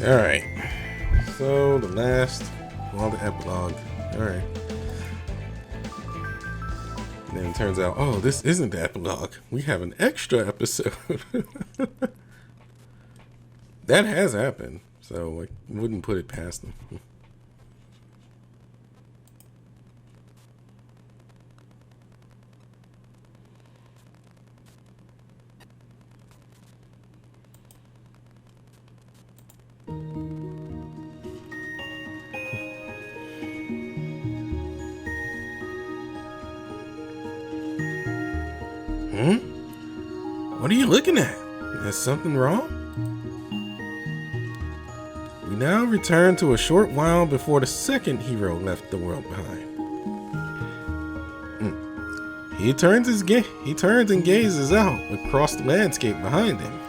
Alright. So, the last, well, the epilogue. Alright. And then it turns out, oh, this isn't the epilogue. We have an extra episode. That has happened. So, I wouldn't put it past them. What are you looking at? Is something wrong? We now return to a short while before the second hero left the world behind. He turns and gazes out across the landscape behind him.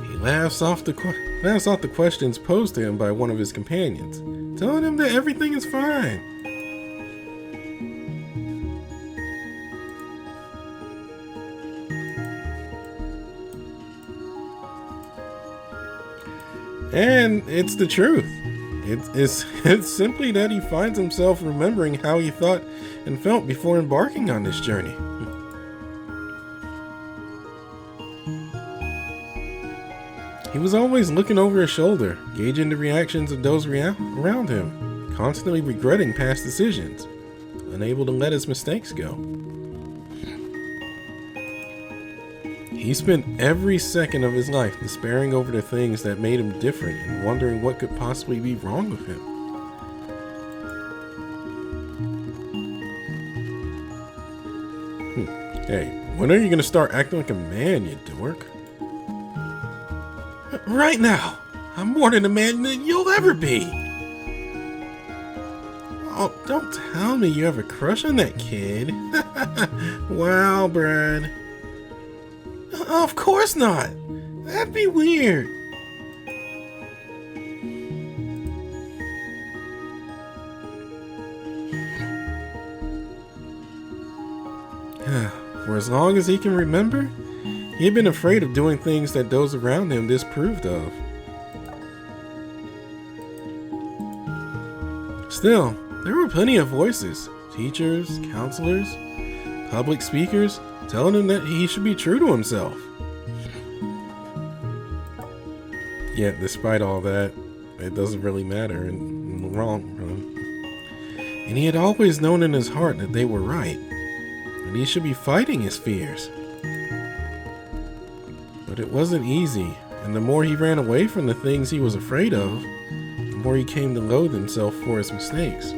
He laughs off the questions posed to him by one of his companions, telling him that everything is fine. And it's the truth. It's simply that he finds himself remembering how he thought and felt before embarking on this journey. He was always looking over his shoulder, gauging the reactions of those around him, constantly regretting past decisions, unable to let his mistakes go. He spent every second of his life despairing over the things that made him different and wondering what could possibly be wrong with him. Hey, when are you gonna start acting like a man, you dork? Right now! I'm more than a man than you'll ever be! Oh, don't tell me you have a crush on that kid. Wow, Brad. Of course not! That'd be weird. For as long as he can remember, he had been afraid of doing things that those around him disapproved of. Still, there were plenty of voices, teachers, counselors, public speakers, telling him that he should be true to himself. Yet, despite all that, it doesn't really matter in the long run. And he had always known in his heart that they were right, and he should be fighting his fears. But it wasn't easy, and the more he ran away from the things he was afraid of, the more he came to loathe himself for his mistakes.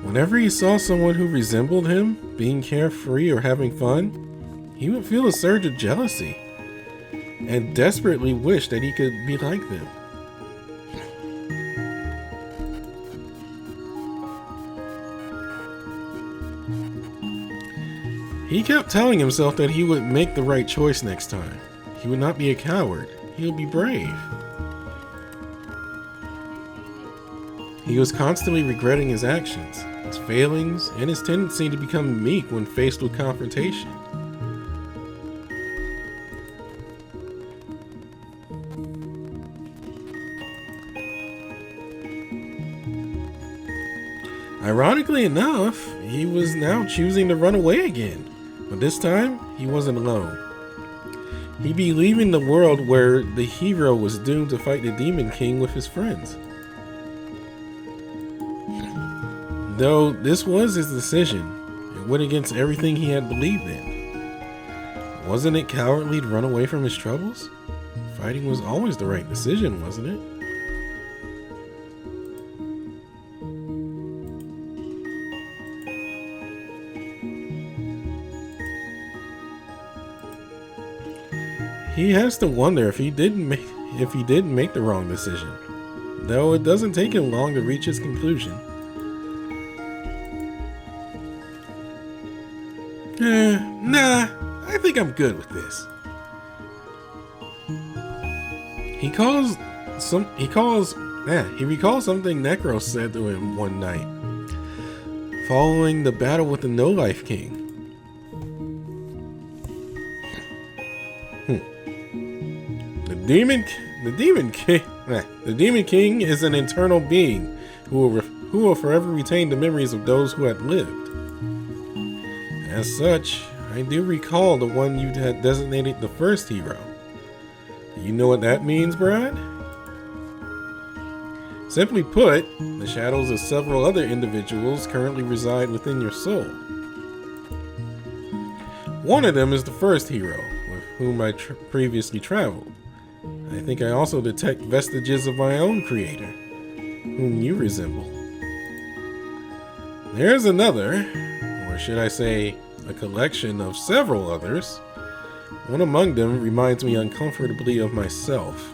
Whenever he saw someone who resembled him, being carefree or having fun, he would feel a surge of jealousy and desperately wish that he could be like them. He kept telling himself that he would make the right choice next time. He would not be a coward. He would be brave. He was constantly regretting his actions, his failings, and his tendency to become meek when faced with confrontation. Ironically enough, he was now choosing to run away again, but this time he wasn't alone. He'd be leaving the world where the hero was doomed to fight the Demon King with his friends. Though this was his decision, it went against everything he had believed in. Wasn't it cowardly to run away from his troubles? Fighting was always the right decision, wasn't it? He has to wonder if he didn't make the wrong decision, though it doesn't take him long to reach his conclusion. Nah, I think I'm good with this. He recalls something Necro said to him one night, following the battle with the No Life King. The Demon King is an eternal being who will forever retain the memories of those who had lived. As such, I do recall the one you had designated the first hero. Do you know what that means, Brad? Simply put, the shadows of several other individuals currently reside within your soul. One of them is the first hero, with whom I previously traveled. I think I also detect vestiges of my own creator, whom you resemble. There's another, or should I say, a collection of several others. One among them reminds me uncomfortably of myself.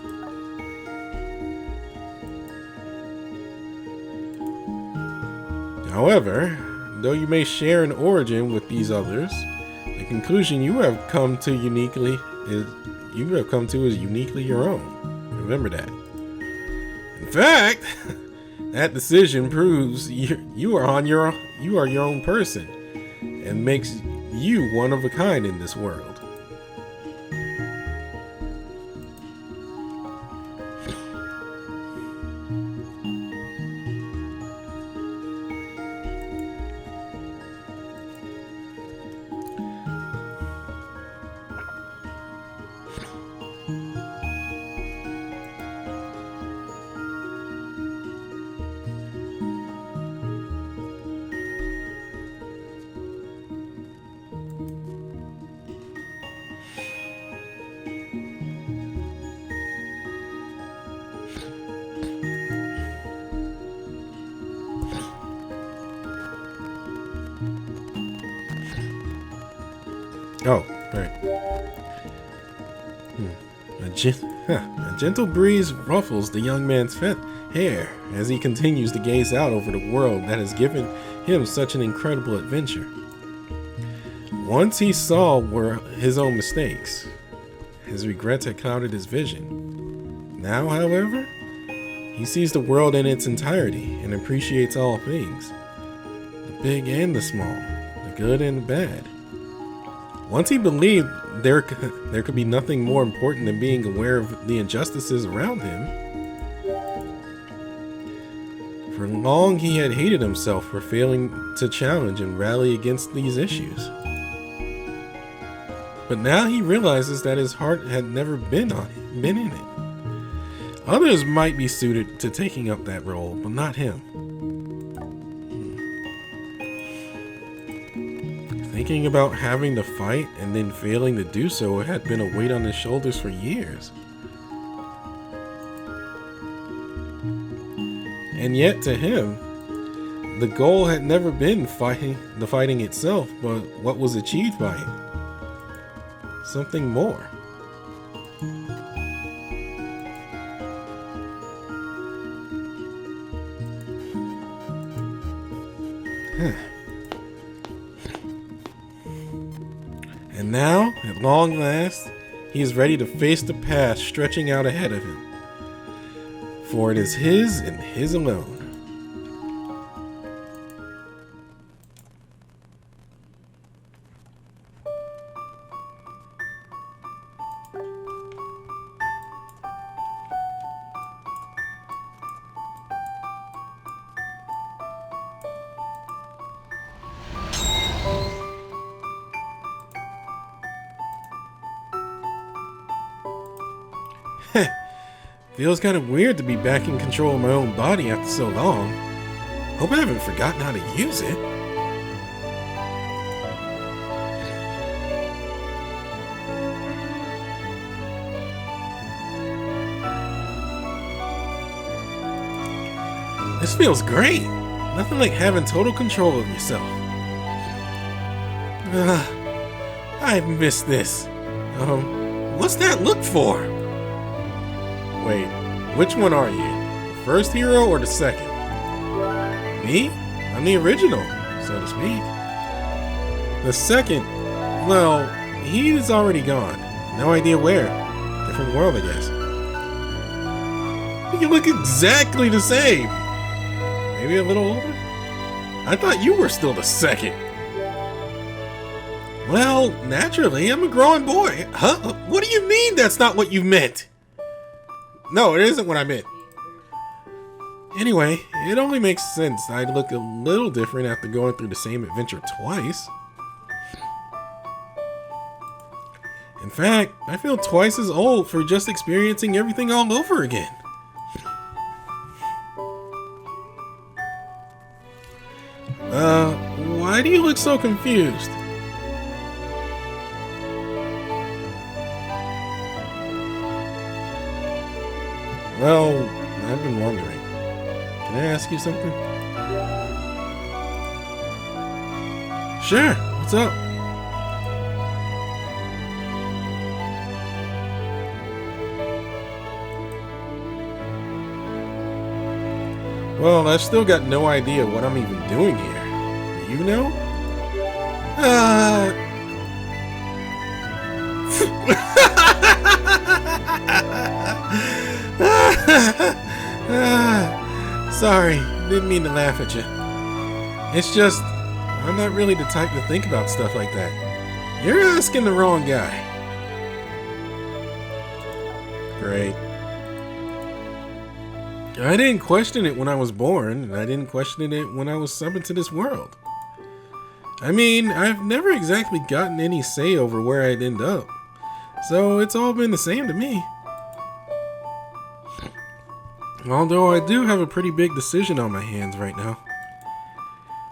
However, though you may share an origin with these others, the conclusion you have come to is uniquely your own. Remember that. In fact, that decision proves you are your own person and makes you one of a kind in this world. Oh, right. A gentle breeze ruffles the young man's hair as he continues to gaze out over the world that has given him such an incredible adventure. Once he saw were his own mistakes. His regrets had clouded his vision. Now, however, he sees the world in its entirety and appreciates all things. The big and the small, the good and the bad. Once he believed there could be nothing more important than being aware of the injustices around him. For long he had hated himself for failing to challenge and rally against these issues. But now he realizes that his heart had never been in it. Others might be suited to taking up that role, but not him. Thinking about having to fight and then failing to do so had been a weight on his shoulders for years. And yet to him, the goal had never been the fighting itself, but what was achieved by it. Something more. And now, at long last, he is ready to face the path stretching out ahead of him. For it is his and his alone. Feels kind of weird to be back in control of my own body after so long. Hope I haven't forgotten how to use it. This feels great. Nothing like having total control of yourself. I missed this. What's that look for? Wait, which one are you? The first hero or the second? Me? I'm the original, so to speak. The second, well, he is already gone. No idea where. Different world, I guess. You look exactly the same. Maybe a little older? I thought you were still the second. Well, naturally, I'm a growing boy. Huh? What do you mean that's not what you meant? No, it isn't what I meant. Anyway, it only makes sense I'd look a little different after going through the same adventure twice. In fact, I feel twice as old for just experiencing everything all over again. Why do you look so confused? Well, I've been wondering. Can I ask you something? Sure, what's up? Well, I've still got no idea what I'm even doing here. Do you know? Sorry, didn't mean to laugh at you. It's just, I'm not really the type to think about stuff like that. You're asking the wrong guy. Great. I didn't question it when I was born, and I didn't question it when I was summoned to this world. I mean, I've never exactly gotten any say over where I'd end up, so it's all been the same to me. Although I do have a pretty big decision on my hands right now.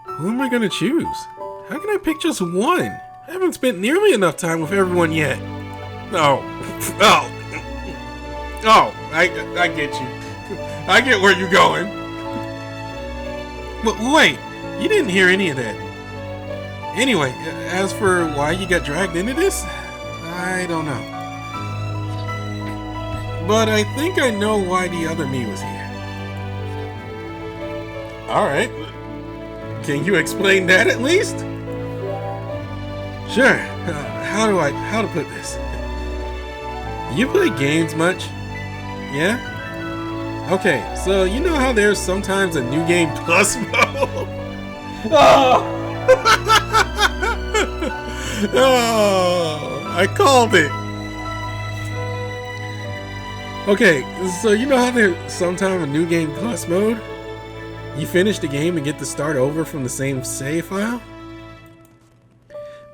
Who am I gonna choose? How can I pick just one? I haven't spent nearly enough time with everyone yet. I get you. I get where you're going. But wait, you didn't hear any of that. Anyway, as for why you got dragged into this, I don't know. But I think I know why the other me was here. Alright. Can you explain that at least? Sure. How to put this? You play games much? Yeah? Okay, so you know how there's sometimes a new game plus mode? Oh, I called it. Okay, so you know how there's sometimes a new game plus mode? You finish the game and get to start over from the same save file?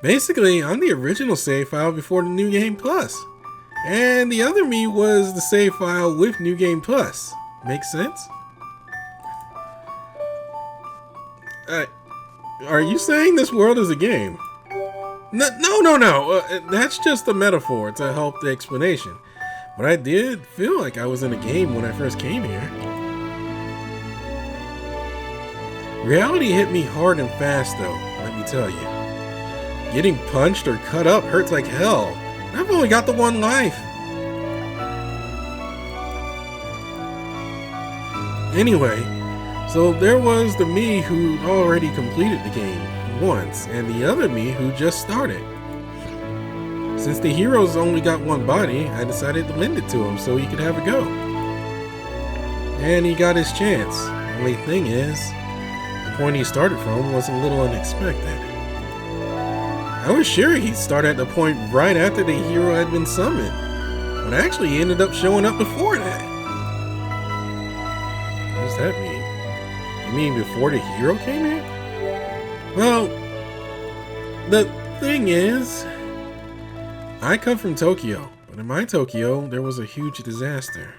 Basically, I'm the original save file before the new game plus. And the other me was the save file with new game plus. Makes sense? Are you saying this world is a game? No. That's just a metaphor to help the explanation. But I did feel like I was in a game when I first came here. Reality hit me hard and fast though, let me tell you. Getting punched or cut up hurts like hell. I've only got the one life. Anyway, so there was the me who already completed the game once, and the other me who just started. Since the hero's only got one body, I decided to lend it to him so he could have a go. And he got his chance. Only thing is, the point he started from was a little unexpected. I was sure he'd start at the point right after the hero had been summoned, but actually he ended up showing up before that. What does that mean? You mean before the hero came here? Well, the thing is, I come from Tokyo, but in my Tokyo, there was a huge disaster.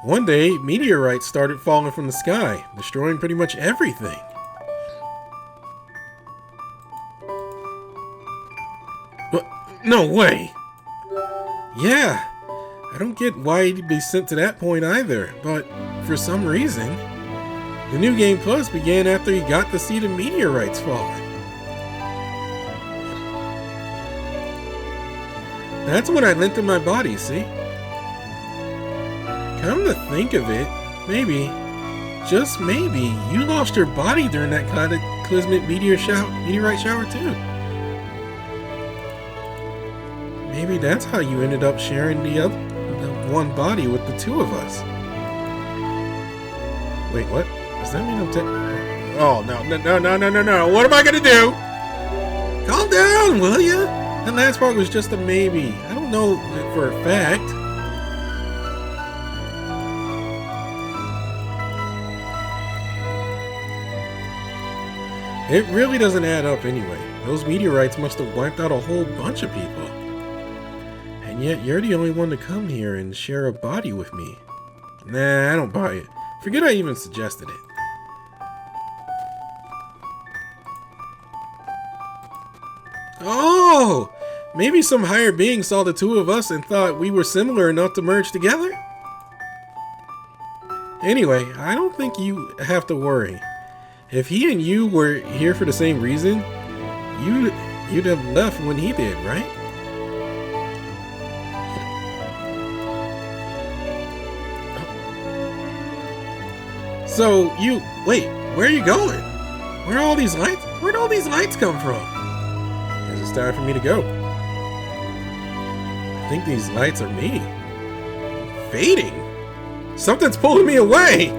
One day, meteorites started falling from the sky, destroying pretty much everything. What? No way! Yeah, I don't get why he'd be sent to that point either, but for some reason, the New Game Plus began after he got to see the meteorites falling. That's when I lent him my body, see? Come to think of it, maybe, just maybe, you lost your body during that cataclysmic meteorite shower too. Maybe that's how you ended up sharing the one body with the two of us. Wait, what? Does that mean I'm Oh, no. What am I gonna do? Calm down, will ya? That last part was just a maybe. I don't know it for a fact. It really doesn't add up anyway. Those meteorites must have wiped out a whole bunch of people. And yet you're the only one to come here and share a body with me. Nah, I don't buy it. Forget I even suggested it. Oh! Maybe some higher being saw the two of us and thought we were similar enough to merge together? Anyway, I don't think you have to worry. If he and you were here for the same reason, you'd have left when he did, right? So wait, where are you going? Where'd all these lights come from? Guess it's time for me to go. I think these lights are me. Fading? Something's pulling me away!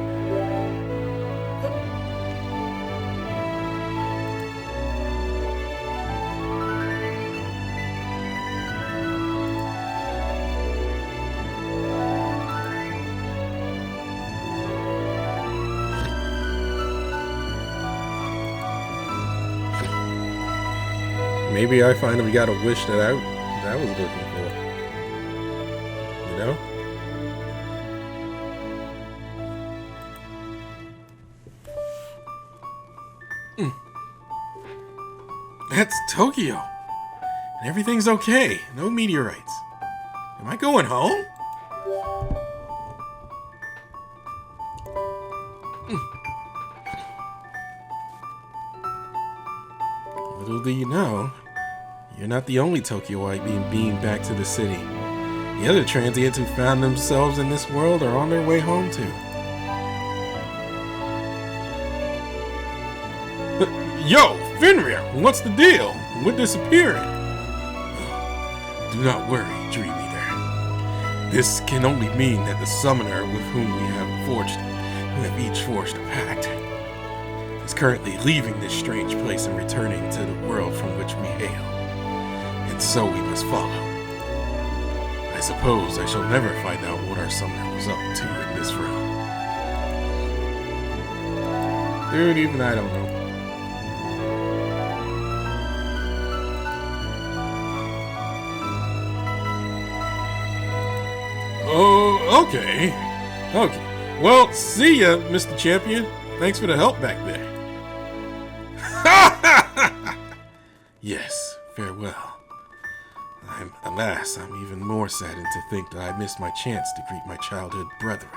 Maybe I finally got a wish that I was looking for. You know? That's Tokyo. And everything's okay. No meteorites. Am I going home? Little do you know, you're not the only Tokyoite being beamed back to the city. The other transients who found themselves in this world are on their way home too. Yo, Fenrir, what's the deal? We're disappearing. Do not worry, Dream Eater. This can only mean that the summoner with whom we have each forged a pact, is currently leaving this strange place and returning to the world from which we hail. And so we must follow. I suppose I shall never find out what our summoner was up to in this realm. Dude, even I don't know. Oh, okay. Well, see ya, Mr. Champion. Thanks for the help back there. Yes, farewell. Alas, I'm even more saddened to think that I missed my chance to greet my childhood brethren.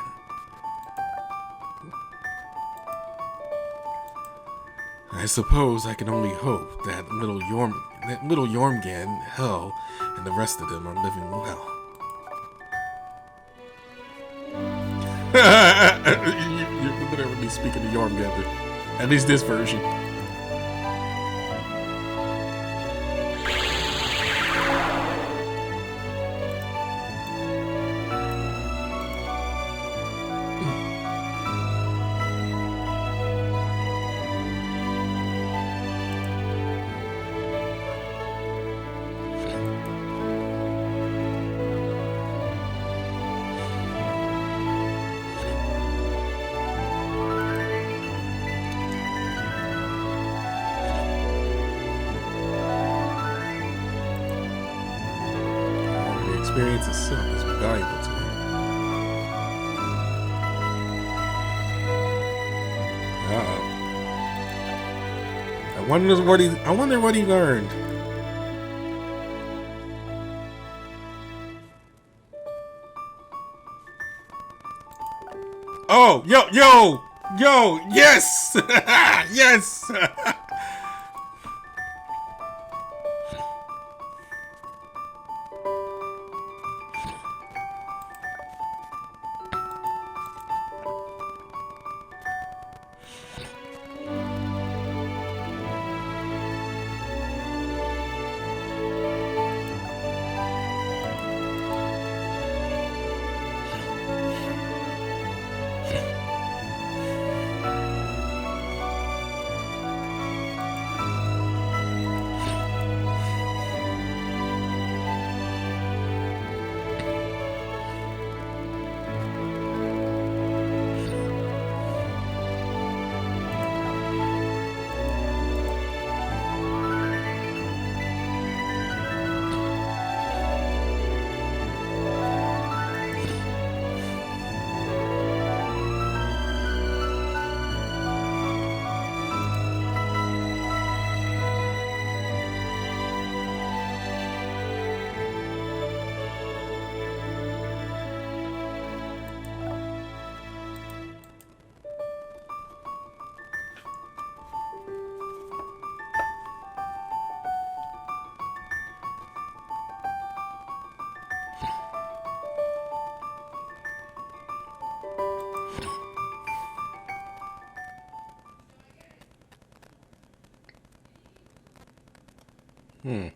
I suppose I can only hope that little Jormungand, Hell, and the rest of them are living well. You're literally speaking to Jormungand, at least this version. Experience itself has been valuable to him. I wonder what he learned. Oh, yo, yes, yes. Hmm.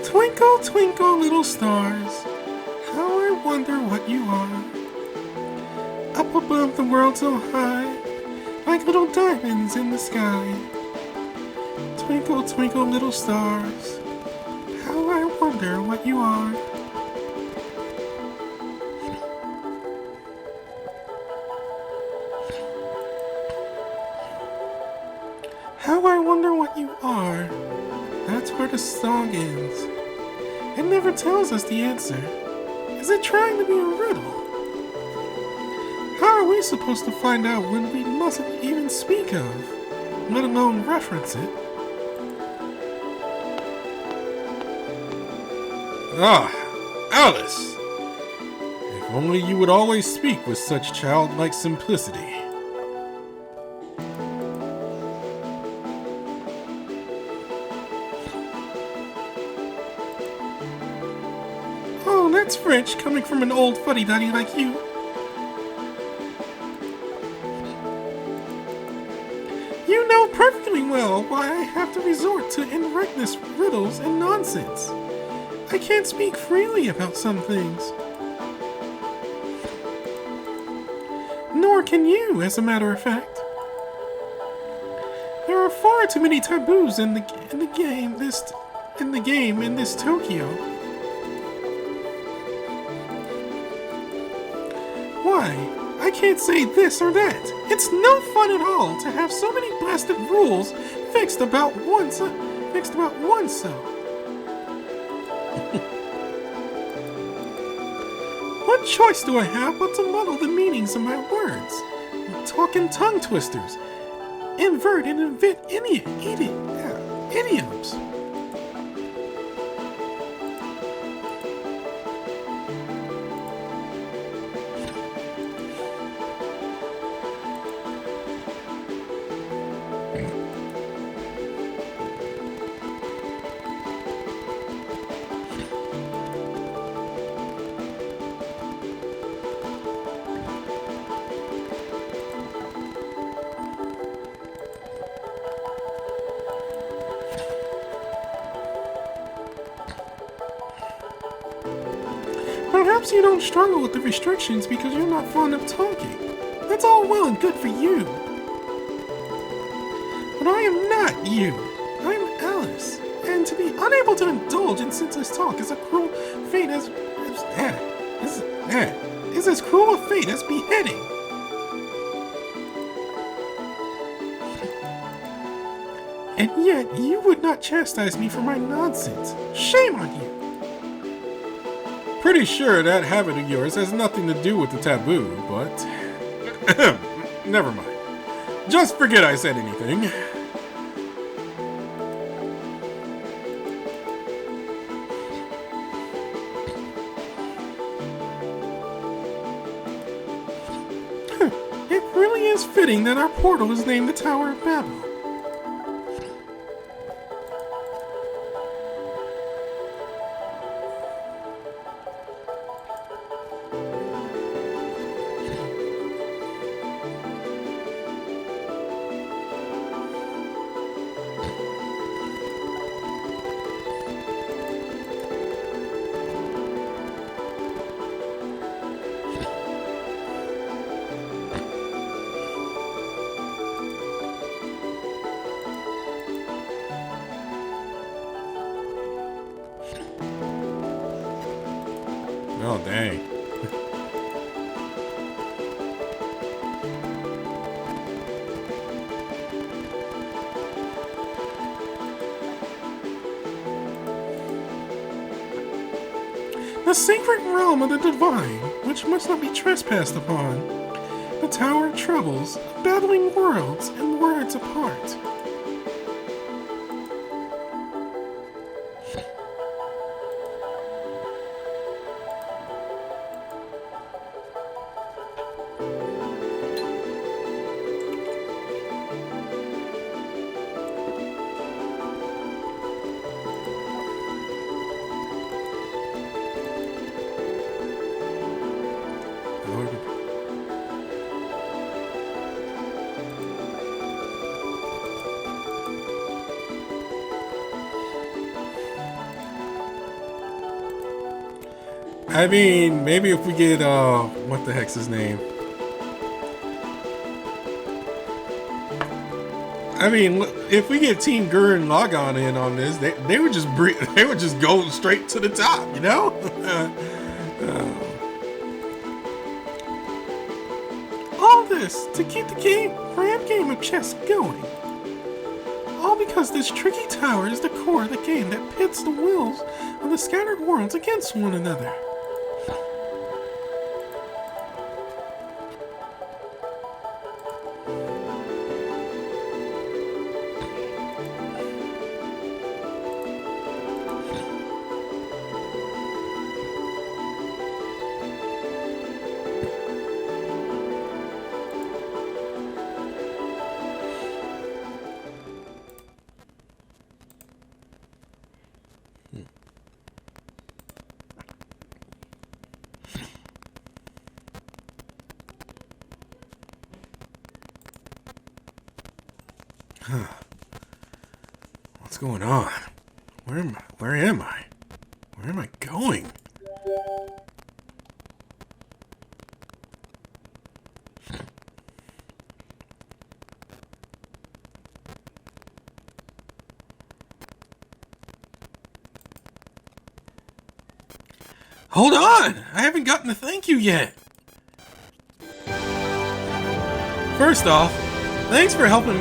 Twinkle, twinkle, little stars, how I wonder what you are. Up above the world so high, like little diamonds in the sky. Twinkle, twinkle, little stars, how I wonder what you are. How I wonder what you are. That's where the song ends. It never tells us the answer. Is it trying to be a riddle? How are we supposed to find out when we mustn't even speak of, let alone reference it? Ah, Alice! If only you would always speak with such childlike simplicity. Oh, that's French coming from an old fuddy-duddy like you. You know perfectly well why I have to resort to inreckless riddles and nonsense. I can't speak freely about some things. Nor can you, as a matter of fact. There are far too many taboos in the game in this Tokyo. Why? I can't say this or that. It's no fun at all to have so many blasted rules fixed about one so. What choice do I have but to muddle the meanings of my words? Talking tongue twisters. Invert and invent idioms. Perhaps you don't struggle with the restrictions because you're not fond of talking. That's all well and good for you. But I am not you. I'm Alice. And to be unable to indulge in senseless talk is a cruel fate as cruel a fate as beheading. And yet you would not chastise me for my nonsense. Shame on you. Pretty sure that habit of yours has nothing to do with the taboo, but never mind. Just forget I said anything. It really is fitting that our portal is named the Tower of Babel. Oh, dang. a sacred realm of the divine, which must not be trespassed upon. The Tower of Troubles, battling worlds and words apart. I mean, maybe if we get, what the heck's his name? I mean, if we get Team Gur and Logon in on this, they would just go straight to the top, you know? All this to keep the grand game of chess going. All because this tricky tower is the core of the game that pits the wills of the scattered worlds against one another. What's going on? Where am I? Where am I? Where am I going? Hold on! I haven't gotten a thank you yet. First off, thanks for helping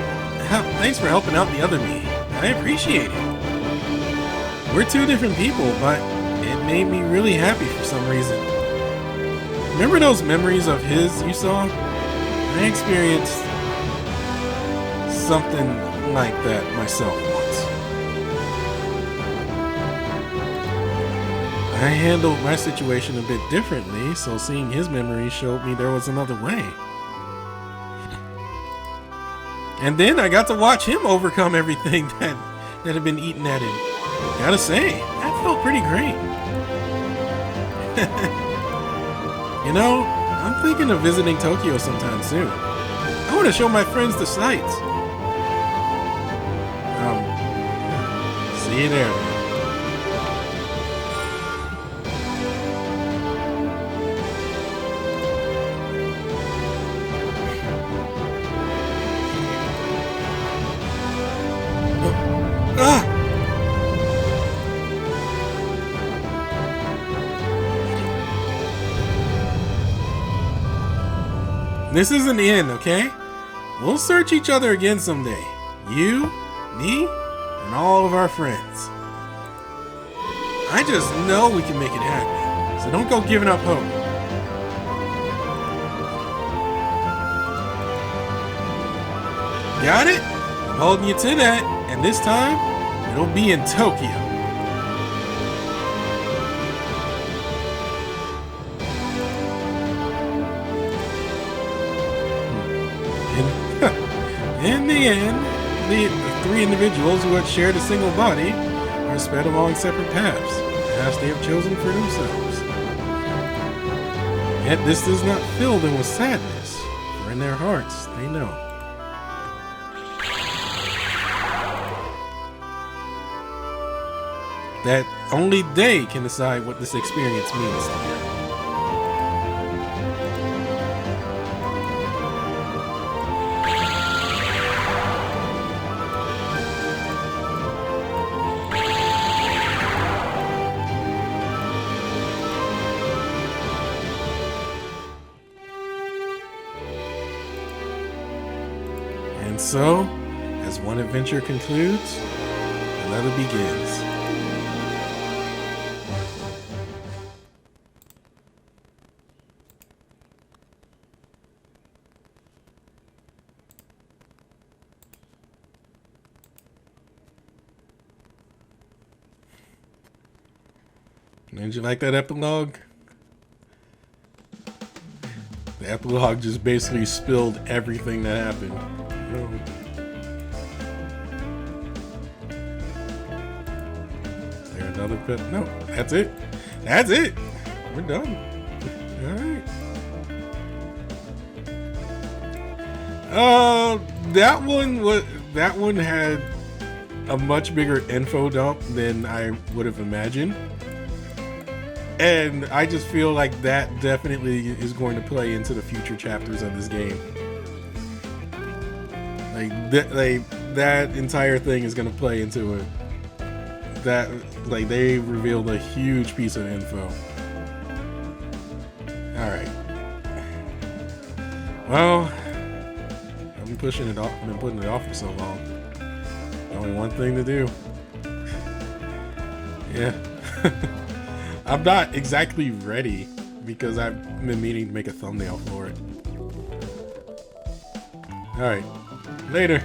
out the other me. I appreciate it. We're two different people, but it made me really happy for some reason. Remember those memories of his you saw? I experienced something like that myself once. I handled my situation a bit differently, so seeing his memories showed me there was another way. And then I got to watch him overcome everything that had been eaten at him. Gotta say, that felt pretty great. You know, I'm thinking of visiting Tokyo sometime soon. I want to show my friends the sights. See you there, man. This isn't the end, okay? We'll search each other again someday. You, me, and all of our friends. I just know we can make it happen, so don't go giving up hope. Got it? I'm holding you to that, and this time, it'll be in Tokyo. In the end, the three individuals who had shared a single body are sped along separate paths they have chosen for themselves. Yet this does not fill them with sadness, for in their hearts they know. That only they can decide what this experience means to them. And so, as one adventure concludes, another begins. Did you like that epilogue? The epilogue just basically spilled everything that happened. Is there another bit? No, that's it. That's it. We're done. All right. That one had a much bigger info dump than I would have imagined. And I just feel like that definitely is going to play into the future chapters of this game. That entire thing is going to play into it. That, like, they revealed a huge piece of info. Alright. Well, I've been putting it off for so long. Only one thing to do. Yeah. I'm not exactly ready because I've been meaning to make a thumbnail for it. Alright. Later.